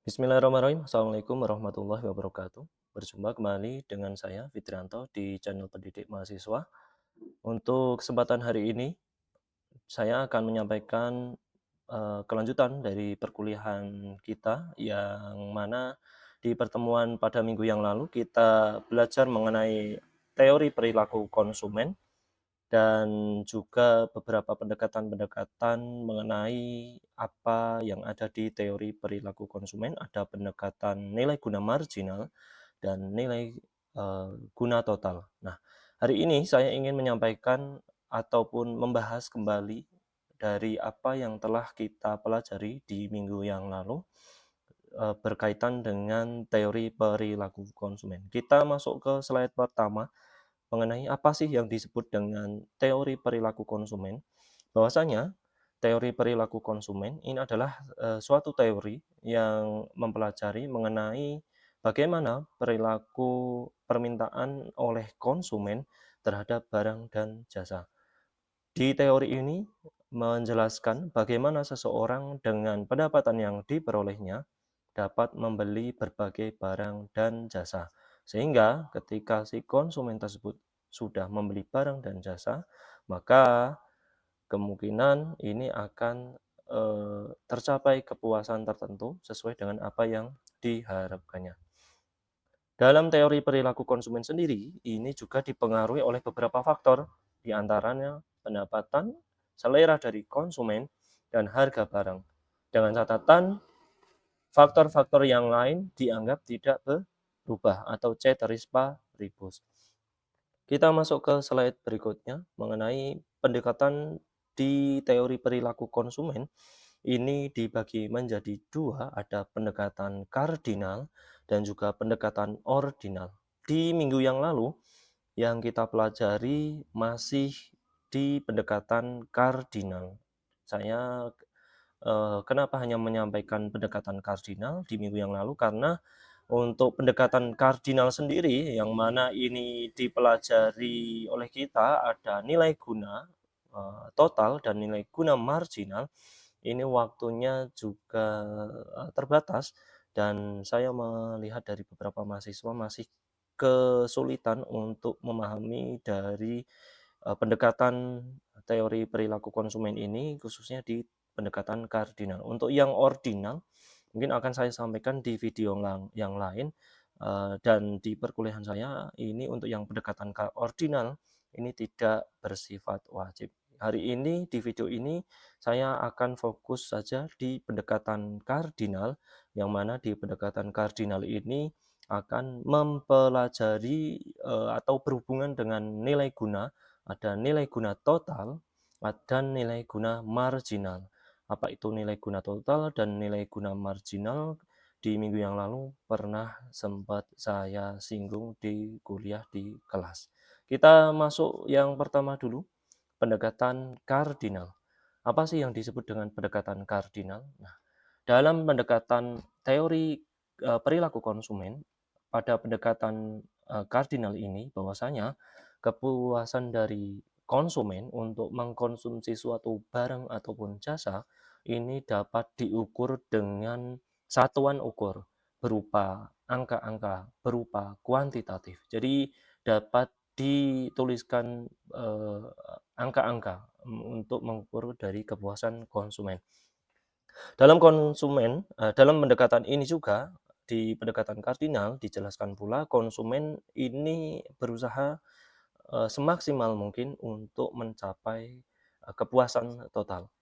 Bismillahirrahmanirrahim. Assalamualaikum warahmatullahi wabarakatuh. Berjumpa kembali dengan saya Fitrianto di channel Pendidik Mahasiswa. Untuk kesempatan hari ini, saya akan menyampaikan kelanjutan dari perkuliahan kita yang mana di pertemuan pada minggu yang lalu kita belajar mengenai teori perilaku konsumen dan juga beberapa pendekatan-pendekatan mengenai apa yang ada di teori perilaku konsumen. Ada pendekatan nilai guna marginal dan nilai guna total. Nah, hari ini saya ingin menyampaikan ataupun membahas kembali dari apa yang telah kita pelajari di minggu yang lalu berkaitan dengan teori perilaku konsumen. Kita masuk ke slide pertama mengenai apa sih yang disebut dengan teori perilaku konsumen. Bahwasanya teori perilaku konsumen ini adalah suatu teori yang mempelajari mengenai bagaimana perilaku permintaan oleh konsumen terhadap barang dan jasa. Di teori ini menjelaskan bagaimana seseorang dengan pendapatan yang diperolehnya dapat membeli berbagai barang dan jasa. Sehingga ketika si konsumen tersebut sudah membeli barang dan jasa, maka kemungkinan ini akan tercapai kepuasan tertentu sesuai dengan apa yang diharapkannya. Dalam teori perilaku konsumen sendiri, ini juga dipengaruhi oleh beberapa faktor, di antaranya pendapatan, selera dari konsumen, dan harga barang. Dengan catatan, faktor-faktor yang lain dianggap tidak berubah atau ceteris paribus. Kita masuk ke slide berikutnya mengenai pendekatan di teori perilaku konsumen. Ini dibagi menjadi dua, ada pendekatan kardinal dan juga pendekatan ordinal. Di minggu yang lalu, yang kita pelajari masih di pendekatan kardinal. Saya kenapa hanya menyampaikan pendekatan kardinal di minggu yang lalu, karena untuk pendekatan kardinal sendiri yang mana ini dipelajari oleh kita ada nilai guna total dan nilai guna marginal. Ini waktunya juga terbatas dan saya melihat dari beberapa mahasiswa masih kesulitan untuk memahami dari pendekatan teori perilaku konsumen ini, khususnya di pendekatan kardinal. Untuk yang ordinal, mungkin akan saya sampaikan di video yang lain, dan di perkuliahan saya ini untuk yang pendekatan ordinal ini tidak bersifat wajib. Hari ini di video ini saya akan fokus saja di pendekatan kardinal, yang mana di pendekatan kardinal ini akan mempelajari atau berhubungan dengan nilai guna. Ada nilai guna total dan nilai guna marginal. Apa itu nilai guna total dan nilai guna marginal? Di minggu yang lalu pernah sempat saya singgung di kuliah di kelas. Kita masuk yang pertama dulu, pendekatan kardinal. Apa sih yang disebut dengan pendekatan kardinal? Nah, dalam pendekatan teori perilaku konsumen, pada pendekatan kardinal ini bahwasanya kepuasan dari konsumen untuk mengkonsumsi suatu barang ataupun jasa ini dapat diukur dengan satuan ukur berupa angka-angka, berupa kuantitatif. Jadi dapat dituliskan angka-angka untuk mengukur dari kepuasan konsumen. Dalam pendekatan ini juga, di pendekatan kardinal dijelaskan pula konsumen ini berusaha semaksimal mungkin untuk mencapai kepuasan total.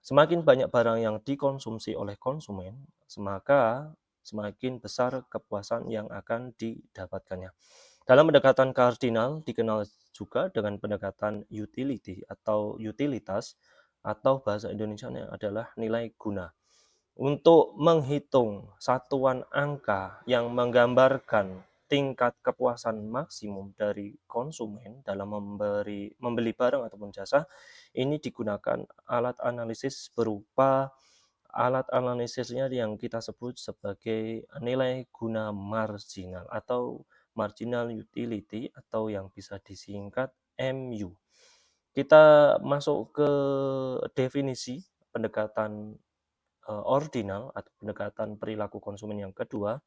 Semakin banyak barang yang dikonsumsi oleh konsumen, maka semakin besar kepuasan yang akan didapatkannya. Dalam pendekatan kardinal dikenal juga dengan pendekatan utility atau utilitas, atau bahasa Indonesianya adalah nilai guna. Untuk menghitung satuan angka yang menggambarkan tingkat kepuasan maksimum dari konsumen dalam membeli barang ataupun jasa, ini digunakan alat analisis berupa alat analisisnya yang kita sebut sebagai nilai guna marginal atau marginal utility, atau yang bisa disingkat MU. Kita masuk ke definisi pendekatan ordinal atau pendekatan perilaku konsumen yang kedua,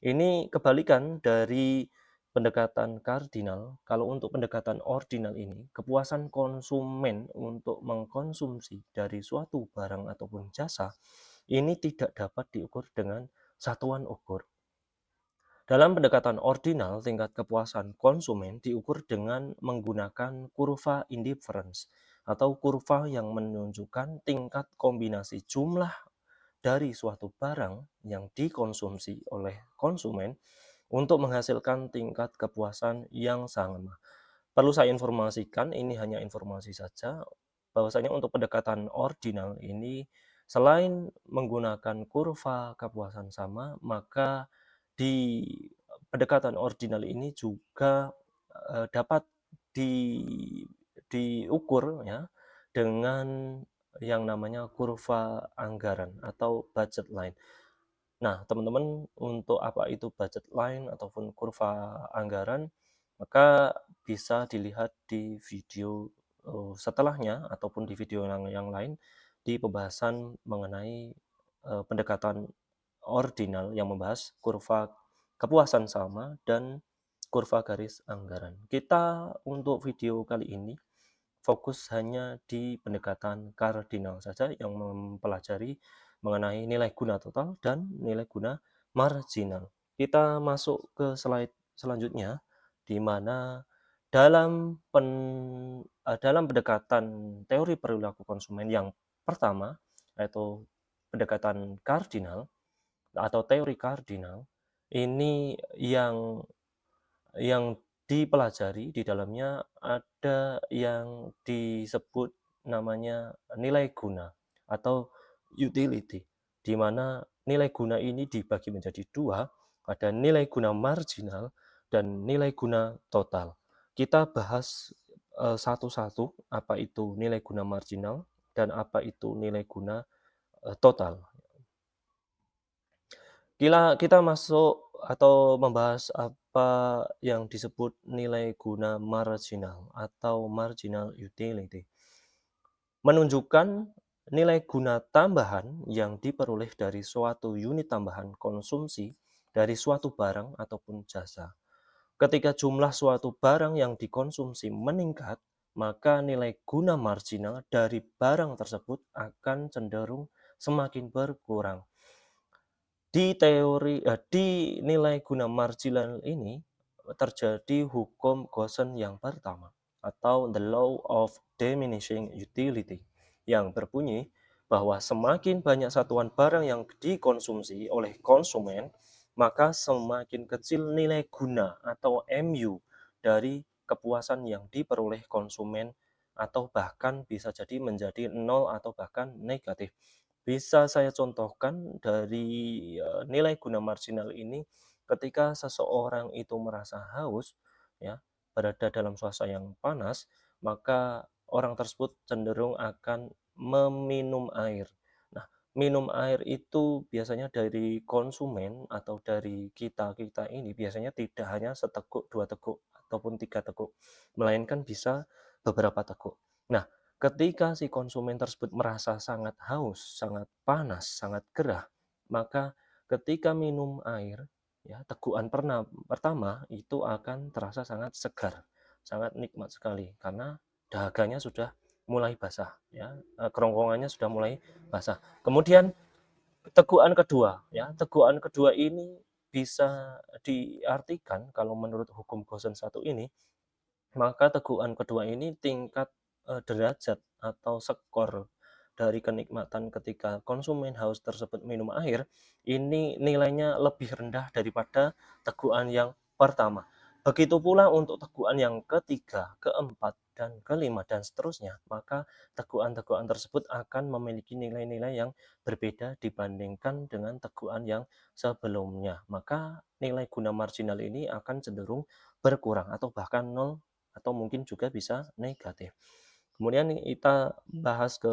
ini kebalikan dari pendekatan kardinal. Kalau untuk pendekatan ordinal ini, kepuasan konsumen untuk mengkonsumsi dari suatu barang ataupun jasa, ini tidak dapat diukur dengan satuan ukur. Dalam pendekatan ordinal, tingkat kepuasan konsumen diukur dengan menggunakan kurva indifference atau kurva yang menunjukkan tingkat kombinasi jumlah dari suatu barang yang dikonsumsi oleh konsumen untuk menghasilkan tingkat kepuasan yang sama. Perlu saya informasikan, ini hanya informasi saja, bahwasanya untuk pendekatan ordinal ini selain menggunakan kurva kepuasan sama, maka di pendekatan ordinal ini juga dapat di diukur ya dengan yang namanya kurva anggaran atau budget line. Nah, teman-teman, untuk apa itu budget line ataupun kurva anggaran, maka bisa dilihat di video setelahnya ataupun di video yang lain di pembahasan mengenai pendekatan ordinal yang membahas kurva kepuasan sama dan kurva garis anggaran. Kita untuk video kali ini fokus hanya di pendekatan kardinal saja yang mempelajari mengenai nilai guna total dan nilai guna marginal. Kita masuk ke slide selanjutnya, di mana dalam dalam pendekatan teori perilaku konsumen yang pertama, yaitu pendekatan kardinal atau teori kardinal, ini yang dipelajari di dalamnya ada yang disebut namanya nilai guna atau utility, di mana nilai guna ini dibagi menjadi dua, ada nilai guna marginal dan nilai guna total. Kita bahas satu-satu apa itu nilai guna marginal dan apa itu nilai guna total. Kita masuk atau membahas apa yang disebut nilai guna marginal atau marginal utility. Menunjukkan nilai guna tambahan yang diperoleh dari suatu unit tambahan konsumsi dari suatu barang ataupun jasa. Ketika jumlah suatu barang yang dikonsumsi meningkat, maka nilai guna marginal dari barang tersebut akan cenderung semakin berkurang. Di nilai guna marginal ini terjadi hukum Gaussian yang pertama atau the law of diminishing utility yang berbunyi bahwa semakin banyak satuan barang yang dikonsumsi oleh konsumen, maka semakin kecil nilai guna atau MU dari kepuasan yang diperoleh konsumen atau bahkan bisa jadi menjadi nol atau bahkan negatif. Bisa saya contohkan dari nilai guna marginal ini ketika seseorang itu merasa haus, ya, berada dalam suasana yang panas, maka orang tersebut cenderung akan meminum air. Nah, minum air itu biasanya dari konsumen atau dari kita-kita ini biasanya tidak hanya seteguk, 2 teguk, ataupun 3 teguk, melainkan bisa beberapa teguk. Nah, ketika si konsumen tersebut merasa sangat haus, sangat panas, sangat gerah, maka ketika minum air, ya, tegukan pertama itu akan terasa sangat segar, sangat nikmat sekali karena dahaganya sudah mulai basah, ya, kerongkongannya sudah mulai basah. Kemudian tegukan kedua, ya, tegukan kedua ini bisa diartikan kalau menurut hukum Gaussian satu ini, maka tegukan kedua ini tingkat derajat atau skor dari kenikmatan ketika konsumen haus tersebut minum air, ini nilainya lebih rendah daripada tegukan yang pertama. Begitu pula untuk tegukan yang ketiga, keempat, dan kelima, dan seterusnya, maka tegukan-tegukan tersebut akan memiliki nilai-nilai yang berbeda dibandingkan dengan tegukan yang sebelumnya. Maka nilai guna marginal ini akan cenderung berkurang atau bahkan nol atau mungkin juga bisa negatif. Kemudian kita bahas ke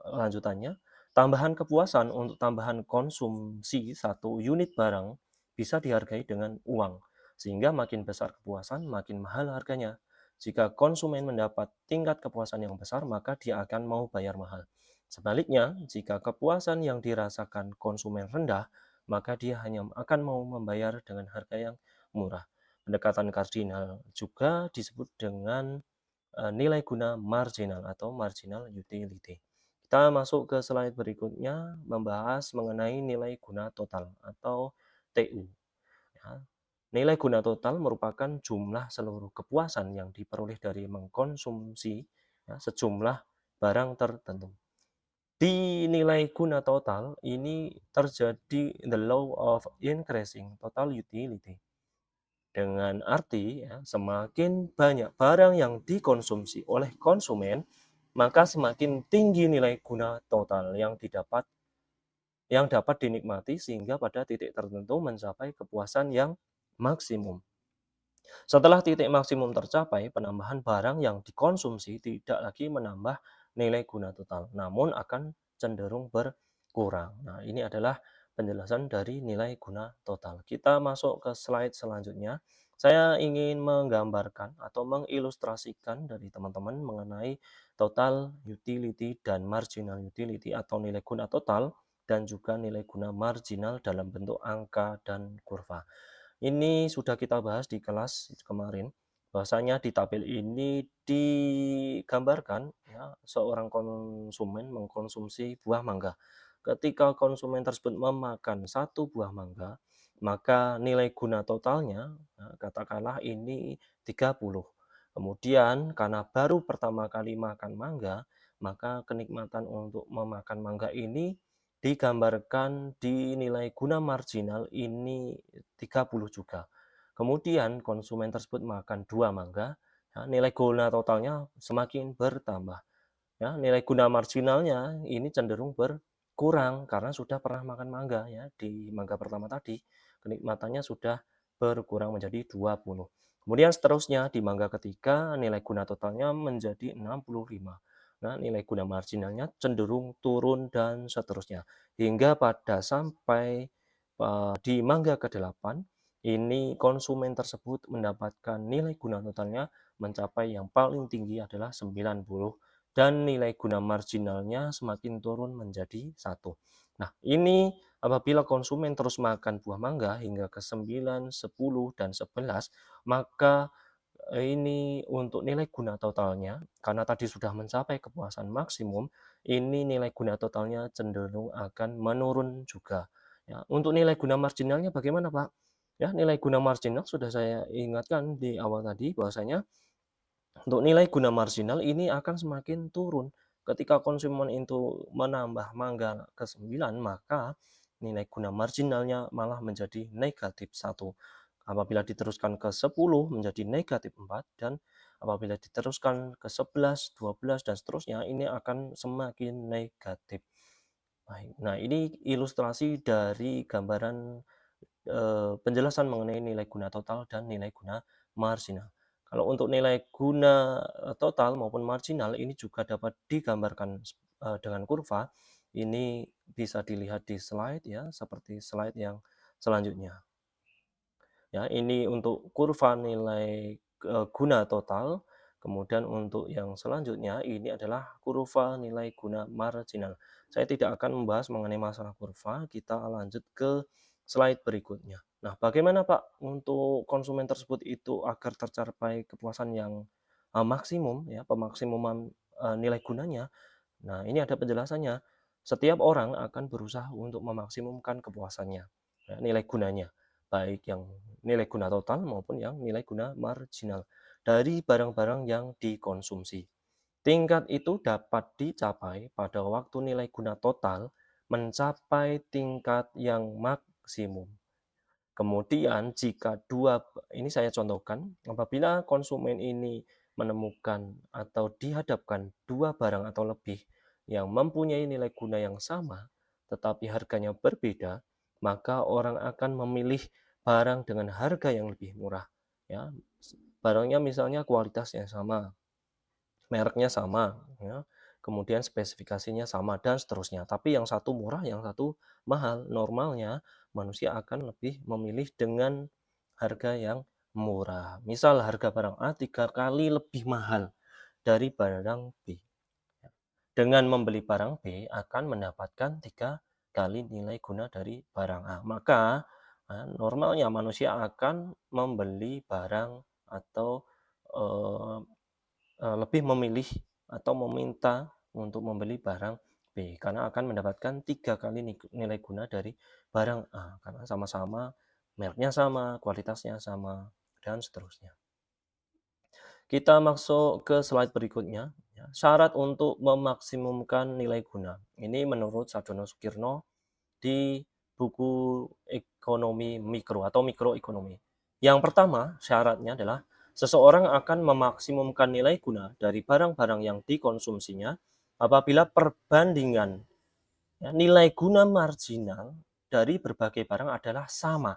lanjutannya, tambahan kepuasan untuk tambahan konsumsi satu unit barang bisa dihargai dengan uang, sehingga makin besar kepuasan, makin mahal harganya. Jika konsumen mendapat tingkat kepuasan yang besar, maka dia akan mau bayar mahal. Sebaliknya, jika kepuasan yang dirasakan konsumen rendah, maka dia hanya akan mau membayar dengan harga yang murah. Pendekatan kardinal juga disebut dengan nilai guna marginal atau marginal utility. Kita masuk ke slide berikutnya membahas mengenai nilai guna total atau TU. Ya. Nilai guna total merupakan jumlah seluruh kepuasan yang diperoleh dari mengkonsumsi ya, sejumlah barang tertentu. Di nilai guna total ini terjadi the law of increasing total utility. Dengan arti ya, semakin banyak barang yang dikonsumsi oleh konsumen, maka semakin tinggi nilai guna total yang dapat dinikmati sehingga pada titik tertentu mencapai kepuasan yang maksimum. Setelah titik maksimum tercapai, penambahan barang yang dikonsumsi tidak lagi menambah nilai guna total, namun akan cenderung berkurang. Nah, ini adalah penjelasan dari nilai guna total. Kita masuk ke slide selanjutnya. Saya ingin menggambarkan atau mengilustrasikan dari teman-teman mengenai total utility dan marginal utility atau nilai guna total dan juga nilai guna marginal dalam bentuk angka dan kurva. Ini sudah kita bahas di kelas kemarin, bahwasanya di tabel ini digambarkan ya, seorang konsumen mengkonsumsi buah mangga. Ketika konsumen tersebut memakan satu buah mangga, maka nilai guna totalnya katakanlah ini 30. Kemudian karena baru pertama kali makan mangga, maka kenikmatan untuk memakan mangga ini digambarkan di nilai guna marginal ini 30 juga. Kemudian konsumen tersebut makan 2 mangga, ya, nilai guna totalnya semakin bertambah. Ya, nilai guna marginalnya ini cenderung berkurang karena sudah pernah makan mangga ya di mangga pertama tadi, kenikmatannya sudah berkurang menjadi 20. Kemudian seterusnya di mangga ketiga nilai guna totalnya menjadi 65. Nah, nilai guna marginalnya cenderung turun dan seterusnya. Hingga pada sampai di mangga ke-8 ini konsumen tersebut mendapatkan nilai guna totalnya mencapai yang paling tinggi adalah 90 dan nilai guna marginalnya semakin turun menjadi 1. Nah, ini apabila konsumen terus makan buah mangga hingga ke 9, 10, dan 11, maka ini untuk nilai guna totalnya, karena tadi sudah mencapai kepuasan maksimum, ini nilai guna totalnya cenderung akan menurun juga. Ya, untuk nilai guna marginalnya bagaimana, Pak? Ya, nilai guna marginal sudah saya ingatkan di awal tadi bahwasanya untuk nilai guna marginal ini akan semakin turun. Ketika konsumen itu menambah mangga ke-9, maka nilai guna marginalnya malah menjadi negatif 1. Apabila diteruskan ke 10 menjadi negatif 4 dan apabila diteruskan ke 11, 12 dan seterusnya ini akan semakin negatif. Baik. Nah, ini ilustrasi dari gambaran penjelasan mengenai nilai guna total dan nilai guna marginal. Kalau untuk nilai guna total maupun marginal ini juga dapat digambarkan dengan kurva. Ini bisa dilihat di slide ya, seperti slide yang selanjutnya. Ya, ini untuk kurva nilai guna total. Kemudian untuk yang selanjutnya ini adalah kurva nilai guna marginal. Saya tidak akan membahas mengenai masalah kurva, kita lanjut ke slide berikutnya. Nah, bagaimana Pak untuk konsumen tersebut itu agar tercapai kepuasan yang maksimum ya, pemaksimuman nilai gunanya? Nah, ini ada penjelasannya. Setiap orang akan berusaha untuk memaksimumkan kepuasannya, ya, nilai gunanya, baik yang nilai guna total maupun yang nilai guna marginal dari barang-barang yang dikonsumsi. Tingkat itu dapat dicapai pada waktu nilai guna total mencapai tingkat yang maksimum. Kemudian jika ini saya contohkan, apabila konsumen ini menemukan atau dihadapkan dua barang atau lebih yang mempunyai nilai guna yang sama, tetapi harganya berbeda, maka orang akan memilih barang dengan harga yang lebih murah. Ya, barangnya misalnya kualitasnya sama, mereknya sama, ya, kemudian spesifikasinya sama dan seterusnya. Tapi yang satu murah, yang satu mahal. Normalnya manusia akan lebih memilih dengan harga yang murah. Misal harga barang A 3 kali lebih mahal dari barang B. dengan membeli barang B akan mendapatkan 3 kali nilai guna dari barang A. Maka, normalnya manusia akan membeli barang atau, eee lebih memilih atau meminta untuk membeli barang B, karena akan mendapatkan 3 kali nilai guna dari barang A, karena sama-sama mereknya sama, kualitasnya sama, dan seterusnya. Kita masuk ke slide berikutnya, ya. Syarat untuk memaksimumkan nilai guna. Ini menurut Sardono Sukirno di buku ekonomi mikro atau mikroekonomi. Yang pertama, syaratnya adalah seseorang akan memaksimumkan nilai guna dari barang-barang yang dikonsumsinya apabila perbandingan nilai guna marginal dari berbagai barang adalah sama.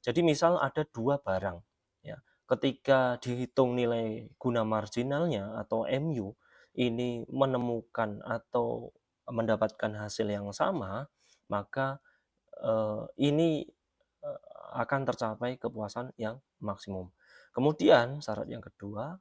Jadi misal ada 2 barang, ya, ketika dihitung nilai guna marginalnya atau MU, ini menemukan atau mendapatkan hasil yang sama, maka, ini, akan tercapai kepuasan yang maksimum. Kemudian syarat yang kedua,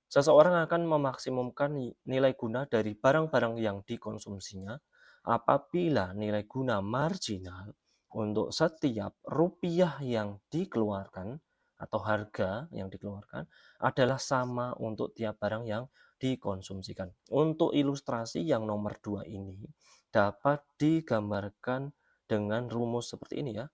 seseorang akan memaksimumkan nilai guna dari barang-barang yang dikonsumsinya apabila nilai guna marginal untuk setiap rupiah yang dikeluarkan atau harga yang dikeluarkan adalah sama untuk tiap barang yang dikonsumsikan. Untuk ilustrasi yang nomor 2 ini dapat digambarkan dengan rumus seperti ini ya.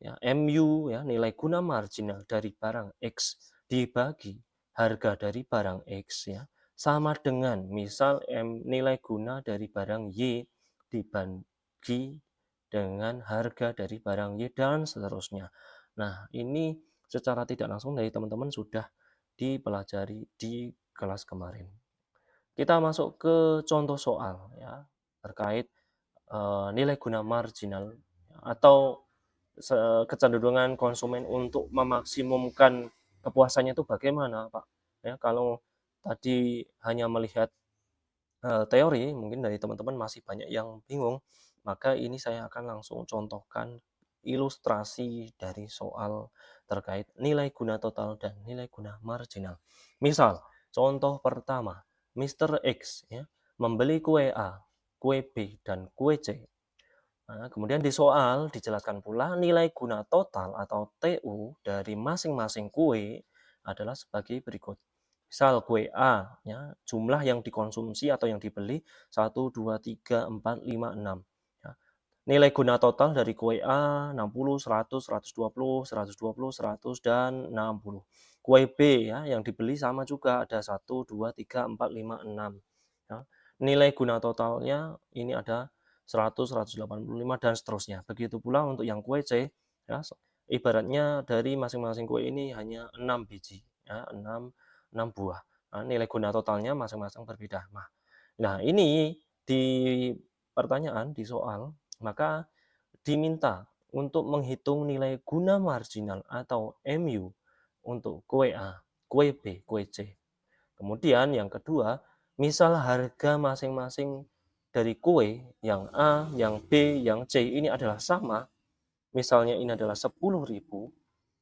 Ya, MU ya, nilai guna marginal dari barang X dibagi harga dari barang X ya, sama dengan misal nilai guna dari barang Y dibagi dengan harga dari barang Y dan seterusnya. Nah, ini secara tidak langsung dari teman-teman sudah dipelajari di kelas kemarin. Kita masuk ke contoh soal ya, terkait nilai guna marginal atau kecenderungan konsumen untuk memaksimumkan kepuasannya itu bagaimana, Pak? Ya, kalau tadi hanya melihat teori, mungkin dari teman-teman masih banyak yang bingung, maka ini saya akan langsung contohkan ilustrasi dari soal terkait nilai guna total dan nilai guna marginal. Misal, contoh pertama, Mr. X ya, membeli kue A, kue B, dan kue C. Nah, kemudian di soal dijelaskan pula nilai guna total atau TU dari masing-masing kue adalah sebagai berikut. Misal kue A, ya, jumlah yang dikonsumsi atau yang dibeli 1, 2, 3, 4, 5, 6. Ya. Nilai guna total dari kue A 60, 100, 120, 120, 100, dan 60. Kue B ya, yang dibeli sama juga ada 1, 2, 3, 4, 5, 6. Ya. Nilai guna totalnya ini ada 100, 185, dan seterusnya. Begitu pula untuk yang kue C, ya, ibaratnya dari masing-masing kue ini hanya 6 biji, ya, 6 buah. Nah, nilai guna totalnya masing-masing berbeda. Nah, ini di pertanyaan, di soal, maka diminta untuk menghitung nilai guna marginal atau MU untuk kue A, kue B, kue C. Kemudian yang kedua, misal harga masing-masing dari kue yang A, yang B, yang C ini adalah sama, misalnya ini adalah 10.000,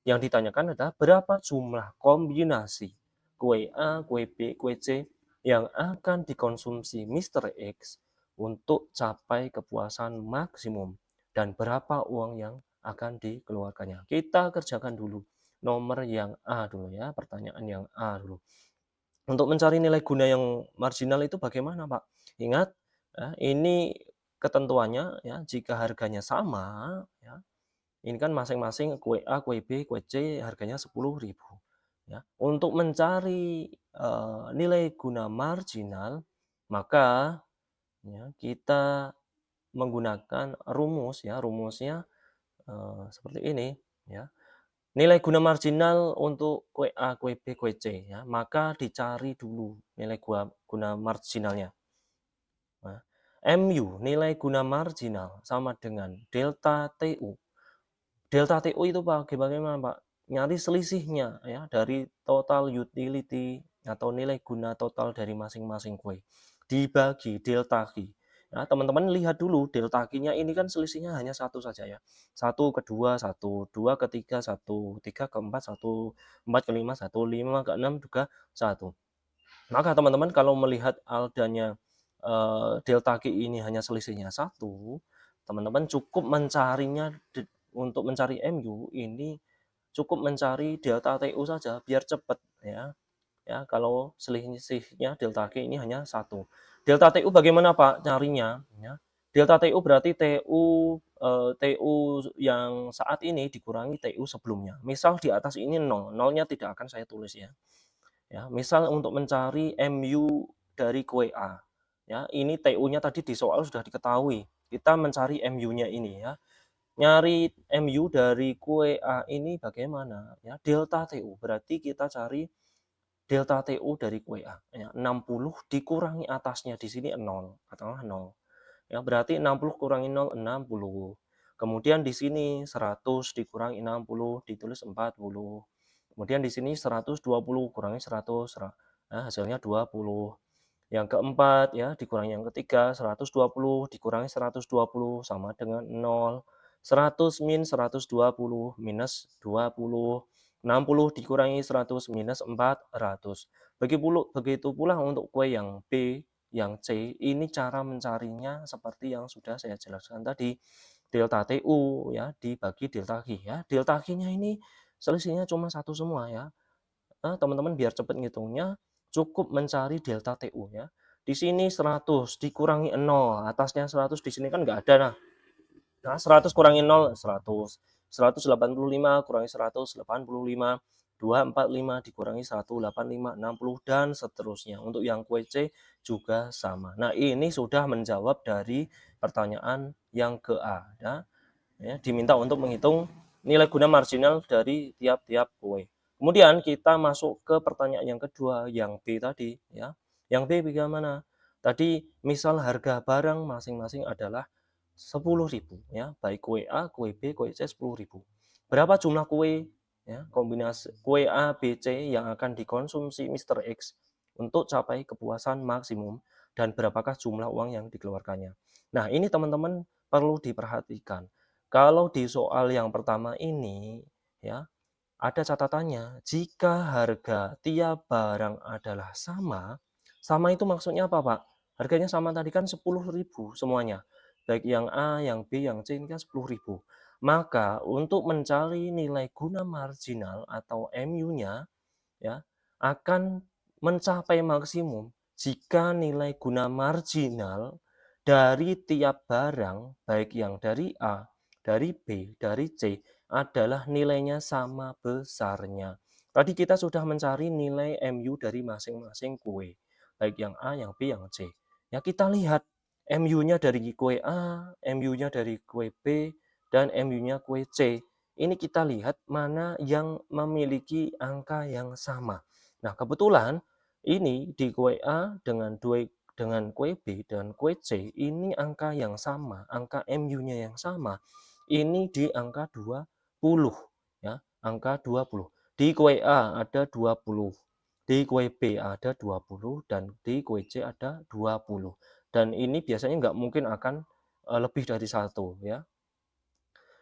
yang ditanyakan adalah berapa jumlah kombinasi kue A, kue B, kue C yang akan dikonsumsi Mr. X untuk capai kepuasan maksimum dan berapa uang yang akan dikeluarkannya. Kita kerjakan dulu nomor yang A dulu ya, pertanyaan yang A dulu. Untuk mencari nilai guna yang marginal itu bagaimana, Pak? Ingat, ya, ini ketentuannya ya, jika harganya sama, ya, ini kan masing-masing kue A, kue B, kue C harganya 10.000. Ya. Untuk mencari nilai guna marginal, maka ya, kita menggunakan rumus ya, rumusnya seperti ini ya. Nilai guna marginal untuk kue A, kue B, kue C ya, maka dicari dulu nilai guna marginalnya. Nah, MU nilai guna marginal sama dengan delta TU. Delta TU itu bagaimana, Pak? Nyari selisihnya ya dari total utility atau nilai guna total dari masing-masing kue dibagi delta Q. Nah, teman-teman lihat dulu delta Q-nya ini kan selisihnya hanya satu saja ya. Satu ke dua, satu, dua ke tiga, satu, tiga ke empat, satu, empat ke lima, satu, lima ke enam juga satu. Maka teman-teman kalau melihat adanya delta Q ini hanya selisihnya 1, teman-teman cukup mencarinya untuk mencari MU ini cukup mencari delta TU saja biar cepat ya. Ya, kalau selisihnya delta Q ini hanya 1. Delta TU bagaimana Pak carinya? Ya. Delta TU berarti TU yang saat ini dikurangi TU sebelumnya. Misal di atas ini 0, 0-nya tidak akan saya tulis ya. Ya, misal untuk mencari MU dari kue A. Ya, ini TU-nya tadi di soal sudah diketahui. Kita mencari MU-nya ini ya. Nyari MU dari kue A ini bagaimana? Ya, delta TU. Berarti kita cari delta TU dari kue A. Ya, 60 dikurangi atasnya di sini 0, katakanlah 0. Ya, berarti 60 kurangi 0, 60. Kemudian di sini 100 dikurangi 60, ditulis 40. Kemudian di sini 120 kurangi 100, nah hasilnya 20. Yang keempat ya, dikurangi yang ketiga, 120 dikurangi 120 sama dengan 0. 100 min 120 minus 20. 60 dikurangi 100 minus 400. Begitu pula untuk kue yang B, yang C, ini cara mencarinya seperti yang sudah saya jelaskan tadi. Delta TU ya dibagi delta Q ya. Delta Q-nya ini selisihnya cuma 1 semua ya. Teman-teman biar cepat ngitungnya cukup mencari delta TU ya. Di sini 100 dikurangi 0, atasnya 100 di sini kan nggak ada nah. Nah, 100 kurangi 0, 100. 185 kurangi 185. 245 dikurangi 185, 60 dan seterusnya. Untuk yang kue C juga sama. Nah, ini sudah menjawab dari pertanyaan yang ke A ya. Diminta untuk menghitung nilai guna marginal dari tiap-tiap kue. Kemudian kita masuk ke pertanyaan yang kedua, yang B tadi ya. Yang B bagaimana? Tadi misal harga barang masing-masing adalah 10.000 ya, baik kue A, kue B, kue C 10.000. Berapa jumlah kue ya, kombinasi kue A, B, C yang akan dikonsumsi Mr. X untuk capai kepuasan maksimum dan berapakah jumlah uang yang dikeluarkannya. Nah, ini teman-teman perlu diperhatikan. Kalau di soal yang pertama ini ya, ada catatannya, jika harga tiap barang adalah sama, sama itu maksudnya apa Pak? Harganya sama tadi kan 10.000 semuanya. Baik yang A, yang B, yang C ini kan 10.000. Maka untuk mencari nilai guna marginal atau MU-nya ya akan mencapai maksimum jika nilai guna marginal dari tiap barang baik yang dari A, dari B, dari C adalah nilainya sama besarnya. Tadi kita sudah mencari nilai MU dari masing-masing kue, baik yang A, yang B, yang C. Ya kita lihat MU-nya dari kue A, MU-nya dari kue B, dan MU-nya kue C. Ini kita lihat mana yang memiliki angka yang sama. Nah, kebetulan ini di kue A dengan kue B dan kue C ini angka yang sama, angka MU-nya yang sama. Ini di angka 20 ya, angka 20. Di kue A ada 20, di kue B ada 20 dan di kue C ada 20. Dan ini biasanya nggak mungkin akan lebih dari 1 ya.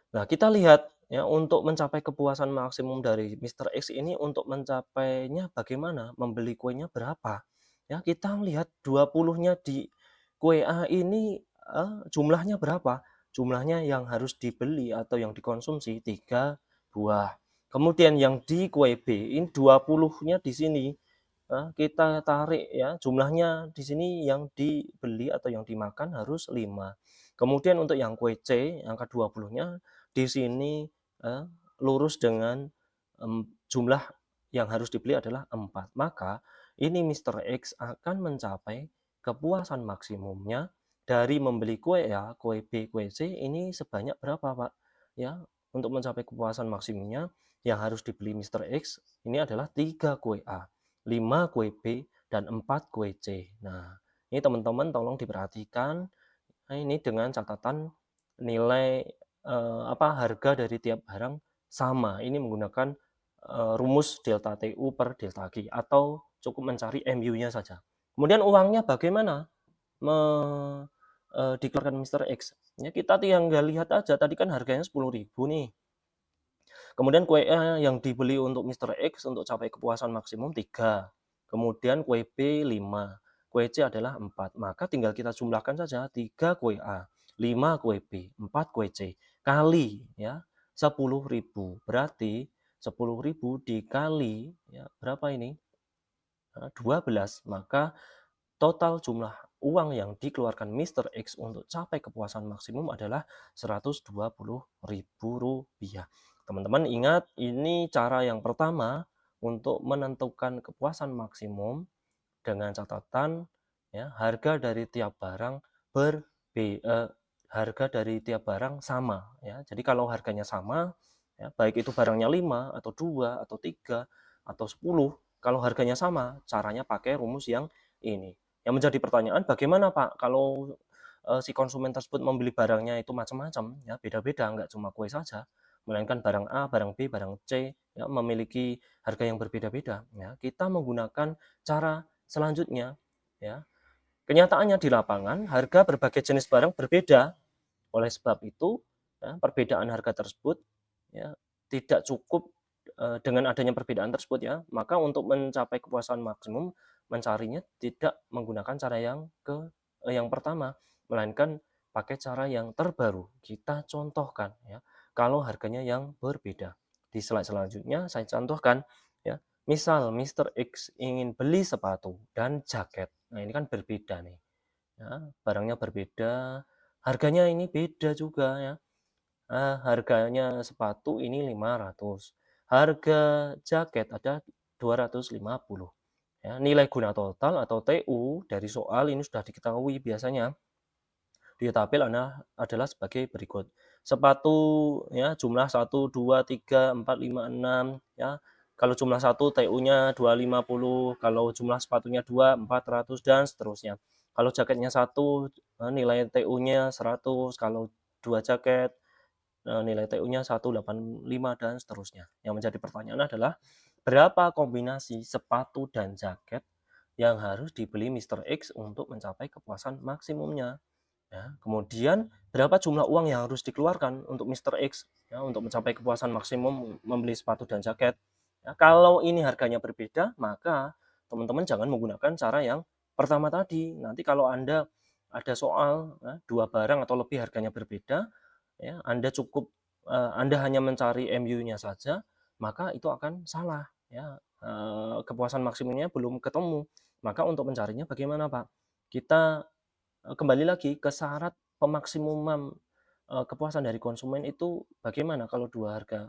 Nah, kita lihat ya untuk mencapai kepuasan maksimum dari Mr. X ini untuk mencapainya bagaimana? Membeli kuenya berapa? Ya, kita lihat 20-nya di kue A ini jumlahnya berapa? Jumlahnya yang harus dibeli atau yang dikonsumsi 3 buah. Kemudian yang di kue B ini 20-nya di sini kita tarik ya, jumlahnya di sini yang dibeli atau yang dimakan harus 5. Kemudian untuk yang kue C, angka 20-nya di sini lurus dengan jumlah yang harus dibeli adalah 4. Maka ini Mr. X akan mencapai kepuasan maksimumnya dari membeli kue A, kue B, kue C ini sebanyak berapa Pak? Ya, untuk mencapai kepuasan maksimumnya yang harus dibeli Mr. X ini adalah 3 kue A. 5 kue B, dan 4 kue C. Nah, ini teman-teman tolong diperhatikan. Nah, ini dengan catatan nilai harga dari tiap barang sama. Ini menggunakan rumus delta TU per delta Q atau cukup mencari MU-nya saja. Kemudian uangnya bagaimana dikeluarkan Mr. X? Ya, kita tinggal lihat aja. Tadi kan harganya 10.000 nih. Kemudian kue A yang dibeli untuk Mr. X untuk capai kepuasan maksimum 3. Kemudian kue B 5. kue C adalah 4. Maka tinggal kita jumlahkan saja 3 kue A, 5 kue B, 4 kue C kali ya 10.000. Berarti 10.000 dikali ya berapa ini? 12. Maka total jumlah uang yang dikeluarkan Mister X untuk capai kepuasan maksimum adalah Rp120.000. Teman-teman ingat, ini cara yang pertama untuk menentukan kepuasan maksimum dengan catatan ya, harga dari tiap barang sama ya. Jadi kalau harganya sama ya, baik itu barangnya 5 atau 2 atau 3 atau 10, kalau harganya sama, caranya pakai rumus yang ini. Yang menjadi pertanyaan, bagaimana Pak kalau si konsumen tersebut membeli barangnya itu macam-macam ya, beda-beda, nggak cuma kue saja, melainkan barang A, barang B, barang C ya, memiliki harga yang berbeda-beda ya. Kita menggunakan cara selanjutnya ya. Kenyataannya di lapangan harga berbagai jenis barang berbeda. Oleh sebab itu, ya, perbedaan harga tersebut ya tidak cukup dengan adanya perbedaan tersebut ya. Maka untuk mencapai kepuasan maksimum mencarinya tidak menggunakan cara yang pertama, melainkan pakai cara yang terbaru. Kita contohkan ya. Kalau harganya yang berbeda. Di slide selanjutnya saya contohkan ya. Misal Mister X ingin beli sepatu dan jaket. Nah, ini kan berbeda nih. Ya, barangnya berbeda, harganya ini beda juga ya. Harganya sepatu ini 500. Harga jaket ada 250. Ya, nilai guna total atau TU dari soal ini sudah diketahui biasanya. Di tabel adalah sebagai berikut. Sepatu ya jumlah 1, 2, 3, 4, 5, 6 ya. Kalau jumlah 1 TU-nya 250, kalau jumlah sepatunya 2, 400 dan seterusnya. Kalau jaketnya 1 nilai TU-nya 100, kalau 2 jaket nilai TU-nya 185 dan seterusnya. Yang menjadi pertanyaan adalah berapa kombinasi sepatu dan jaket yang harus dibeli Mister X untuk mencapai kepuasan maksimumnya. Ya, kemudian berapa jumlah uang yang harus dikeluarkan untuk Mister X ya, untuk mencapai kepuasan maksimum membeli sepatu dan jaket. Ya, kalau ini harganya berbeda, maka teman-teman jangan menggunakan cara yang pertama tadi. Nanti kalau Anda ada soal ya, dua barang atau lebih harganya berbeda, ya, Anda hanya mencari MU-nya saja, maka itu akan salah ya. Kepuasan maksimumnya belum ketemu. Maka untuk mencarinya bagaimana, Pak? Kita kembali lagi ke syarat pemaksimuman kepuasan dari konsumen itu bagaimana kalau dua harga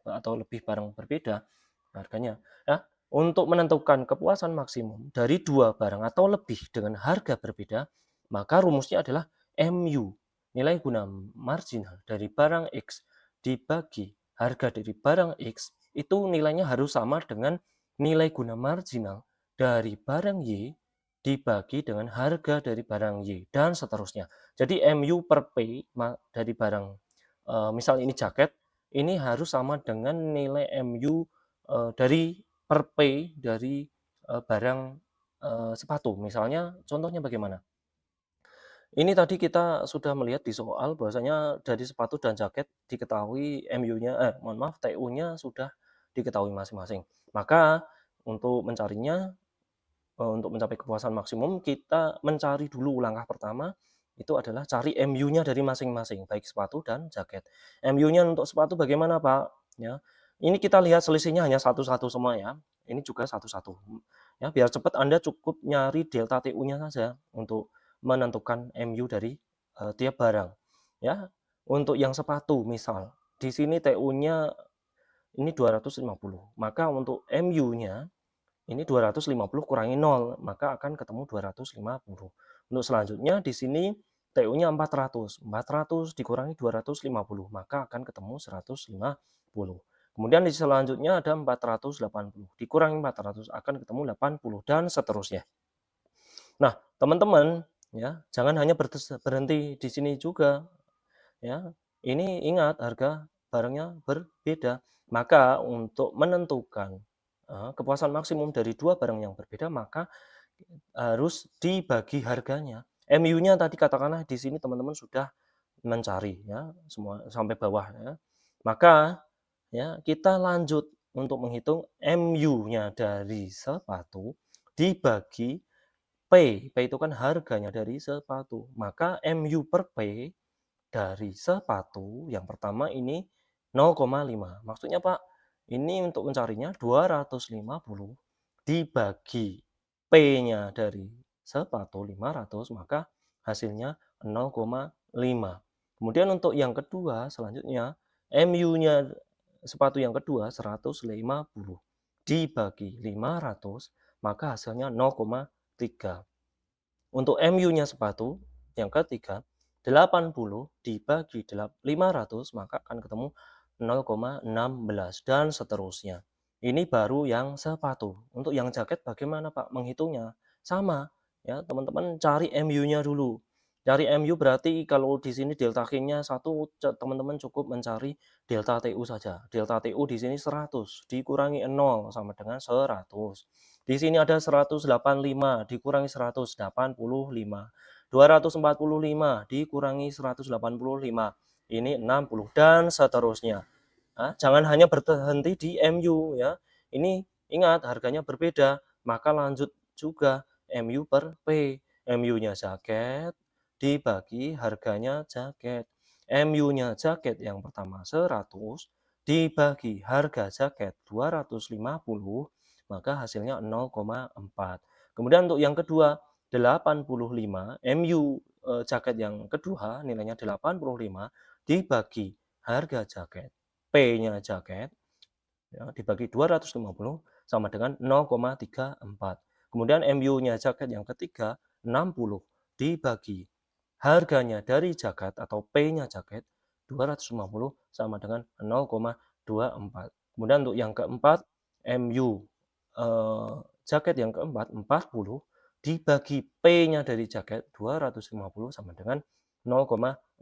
atau lebih barang berbeda harganya ya. Untuk menentukan kepuasan maksimum dari dua barang atau lebih dengan harga berbeda, maka rumusnya adalah MU, nilai guna marginal dari barang X dibagi harga dari barang X, itu nilainya harus sama dengan nilai guna marginal dari barang Y dibagi dengan harga dari barang Y dan seterusnya. Jadi MU per P dari barang misal ini jaket, ini harus sama dengan nilai MU dari per P dari barang sepatu. Misalnya contohnya bagaimana? Ini tadi kita sudah melihat di soal bahwasanya dari sepatu dan jaket diketahui MU-nya mohon maaf TU-nya sudah diketahui masing-masing. Maka untuk mencarinya untuk mencapai kepuasan maksimum kita mencari dulu langkah pertama itu adalah cari MU-nya dari masing-masing baik sepatu dan jaket. MU-nya untuk sepatu bagaimana, Pak? Ya. Ini kita lihat selisihnya hanya satu-satu semua ya. Ini juga satu-satu. Ya, biar cepat Anda cukup nyari delta TU-nya saja untuk menentukan MU dari tiap barang. Ya. Untuk yang sepatu misal, di sini TU-nya ini 250. Maka untuk MU-nya ini 250 kurangi 0, maka akan ketemu 250. Untuk selanjutnya di sini TU-nya 400. 400 dikurangi 250, maka akan ketemu 150. Kemudian di selanjutnya ada 480. Dikurangi 400 akan ketemu 80 dan seterusnya. Nah, teman-teman ya, jangan hanya berhenti di sini juga ya. Ini ingat harga barangnya berbeda. Maka untuk menentukan kepuasan maksimum dari dua barang yang berbeda, maka harus dibagi harganya. MU-nya tadi katakanlah di sini teman-teman sudah mencari ya, semua sampai bawah ya. Maka ya kita lanjut untuk menghitung MU-nya dari sepatu dibagi P itu kan harganya dari sepatu. Maka MU per P dari sepatu yang pertama ini 0,5. Maksudnya Pak, ini untuk mencarinya 250 dibagi P-nya dari sepatu 500, maka hasilnya 0,5. Kemudian untuk yang kedua selanjutnya MU-nya sepatu yang kedua 150 dibagi 500, maka hasilnya 0,3. Untuk MU-nya sepatu yang ketiga 80 dibagi 500, maka akan ketemu 0,16 dan seterusnya. Ini baru yang sepatu. Untuk yang jaket bagaimana Pak menghitungnya? Sama ya, teman-teman cari MU-nya dulu. Cari MU berarti kalau di sini delta Q-nya 1, teman-teman cukup mencari delta TU saja. Delta TU di sini 100 dikurangi 0 sama dengan 100. Di sini ada 185 dikurangi 185. 245 dikurangi 185. Ini 60 dan seterusnya. Nah, jangan hanya berhenti di MU ya. Ini ingat harganya berbeda, maka lanjut juga MU per P. MU-nya jaket dibagi harganya jaket. MU-nya jaket yang pertama 100 dibagi harga jaket 250, maka hasilnya 0,4. Kemudian untuk yang kedua 85 MU jaket yang kedua nilainya 85 dibagi harga jaket P-nya jaket ya, dibagi 250 sama dengan 0,34. Kemudian MU-nya jaket yang ketiga 60 dibagi harganya dari jaket atau P-nya jaket 250 sama dengan 0,24. Kemudian untuk yang keempat MU jaket yang keempat 40 dibagi P-nya dari jaket 250 sama dengan 0,16.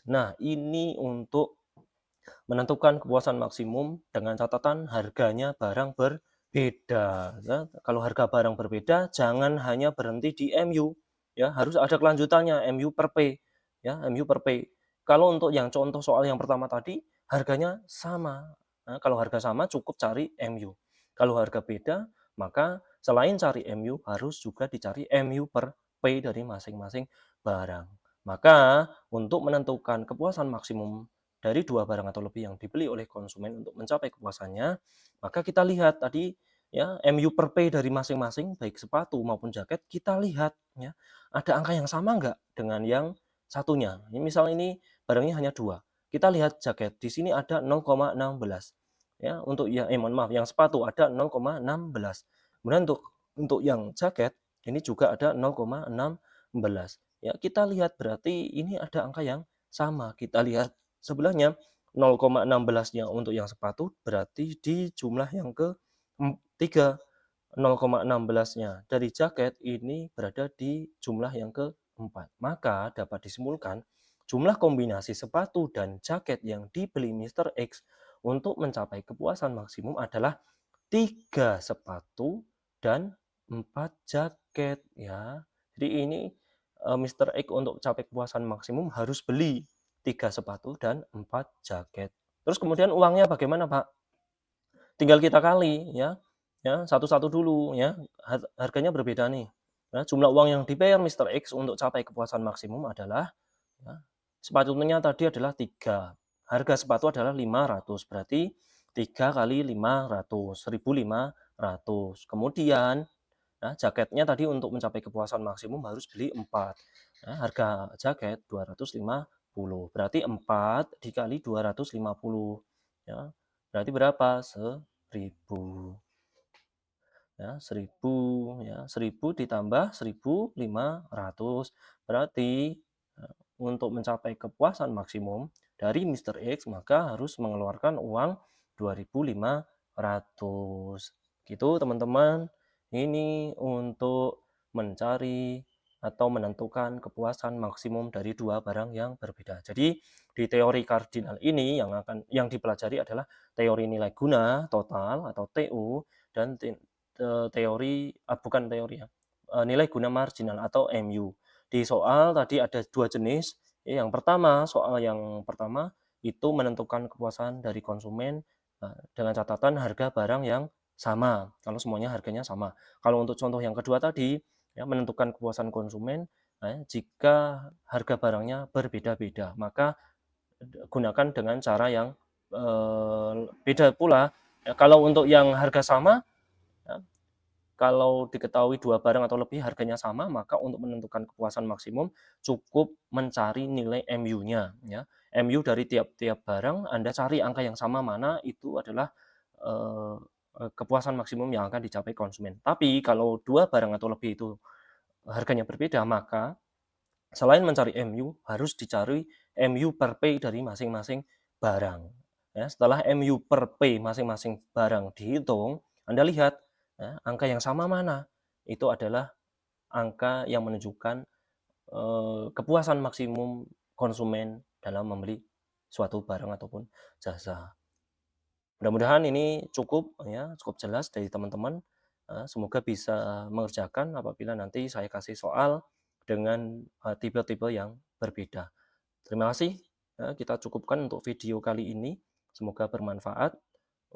Nah, ini untuk menentukan kepuasan maksimum dengan catatan harganya barang berbeda. Ya. Kalau harga barang berbeda, jangan hanya berhenti di MU. Ya, harus ada kelanjutannya MU per P. Ya, MU per P. Kalau untuk yang contoh soal yang pertama tadi, harganya sama. Nah, kalau harga sama cukup cari MU. Kalau harga beda, maka selain cari MU harus juga dicari MU per P dari masing-masing barang. Maka untuk menentukan kepuasan maksimum dari dua barang atau lebih yang dibeli oleh konsumen untuk mencapai kepuasannya, maka kita lihat tadi ya MU per P dari masing-masing baik sepatu maupun jaket kita lihat ya ada angka yang sama enggak dengan yang satunya. Ini misal ini barangnya hanya dua. Kita lihat jaket di sini ada 0,16 ya untuk ya mohon maaf yang sepatu ada 0,16. Kemudian untuk yang jaket ini juga ada 0,16. Ya kita lihat berarti ini ada angka yang sama. Kita lihat sebelahnya 0,16-nya untuk yang sepatu berarti di jumlah yang ketiga 0,16-nya dari jaket ini berada di jumlah yang keempat. Maka dapat disimpulkan jumlah kombinasi sepatu dan jaket yang dibeli Mr. X untuk mencapai kepuasan maksimum adalah 3 sepatu dan 4 jaket ya. Jadi ini Mr. X untuk capai kepuasan maksimum harus beli 3 sepatu dan 4 jaket. Terus kemudian uangnya bagaimana, Pak? Tinggal kita kali ya. Ya, satu-satu dulu ya. Harganya berbeda nih. Ya, jumlah uang yang dibayar Mr. X untuk capai kepuasan maksimum adalah ya, sepatunya tadi adalah 3. Harga sepatu adalah 500. Berarti 3 kali 500, 1.500. Kemudian ya, jaketnya tadi untuk mencapai kepuasan maksimum harus beli 4. Ya, harga jaket 250. Berarti 4 dikali 250. Ya, berarti berapa? 1.000. Ya, 1.000 ya, 1.000 ditambah 1.500. Berarti ya, untuk mencapai kepuasan maksimum dari Mr. X maka harus mengeluarkan uang 2.500. Gitu teman-teman. Ini untuk mencari atau menentukan kepuasan maksimum dari dua barang yang berbeda. Jadi di teori kardinal ini yang dipelajari adalah teori nilai guna total atau TU dan bukan teori ya, nilai guna marginal atau MU. Di soal tadi ada dua jenis. Yang pertama, soal yang pertama itu menentukan kepuasan dari konsumen dengan catatan harga barang yang sama. Kalau semuanya harganya sama. Kalau untuk contoh yang kedua tadi ya, menentukan kepuasan konsumen, jika harga barangnya berbeda-beda, maka gunakan dengan cara yang beda pula. Ya, kalau untuk yang harga sama, ya, kalau diketahui dua barang atau lebih harganya sama, maka untuk menentukan kepuasan maksimum cukup mencari nilai MU-nya. Ya. MU dari tiap-tiap barang, Anda cari angka yang sama mana, itu adalah eh, kepuasan maksimum yang akan dicapai konsumen. Tapi kalau dua barang atau lebih itu harganya berbeda, maka selain mencari MU, harus dicari MU per P dari masing-masing barang. Ya, setelah MU per P masing-masing barang dihitung, Anda lihat ya, angka yang sama mana. Itu adalah angka yang menunjukkan kepuasan maksimum konsumen dalam membeli suatu barang ataupun jasa. Mudah-mudahan ini cukup ya, cukup jelas dari teman-teman. Semoga bisa mengerjakan apabila nanti saya kasih soal dengan tipe-tipe yang berbeda. Terima kasih. Kita cukupkan untuk video kali ini. Semoga bermanfaat.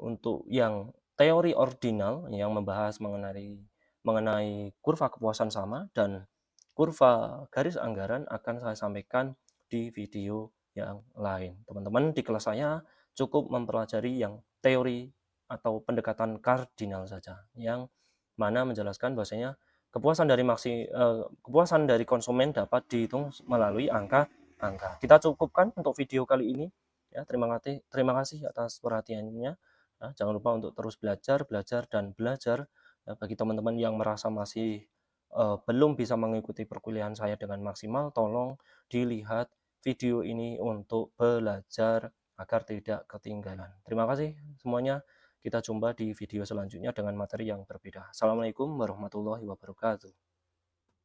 Untuk yang teori ordinal yang membahas mengenai kurva kepuasan sama dan kurva garis anggaran akan saya sampaikan di video yang lain. Teman-teman di kelas saya cukup mempelajari yang teori atau pendekatan kardinal saja, yang mana menjelaskan bahwasanya kepuasan dari konsumen dapat dihitung melalui angka. Kita cukupkan untuk video kali ini. Ya, terima kasih atas perhatiannya. Ya, jangan lupa untuk terus belajar, belajar dan belajar. Ya, bagi teman-teman yang merasa masih belum bisa mengikuti perkuliahan saya dengan maksimal, tolong dilihat video ini untuk belajar agar tidak ketinggalan. Terima kasih semuanya. Kita jumpa di video selanjutnya dengan materi yang berbeda. Assalamualaikum warahmatullahi wabarakatuh.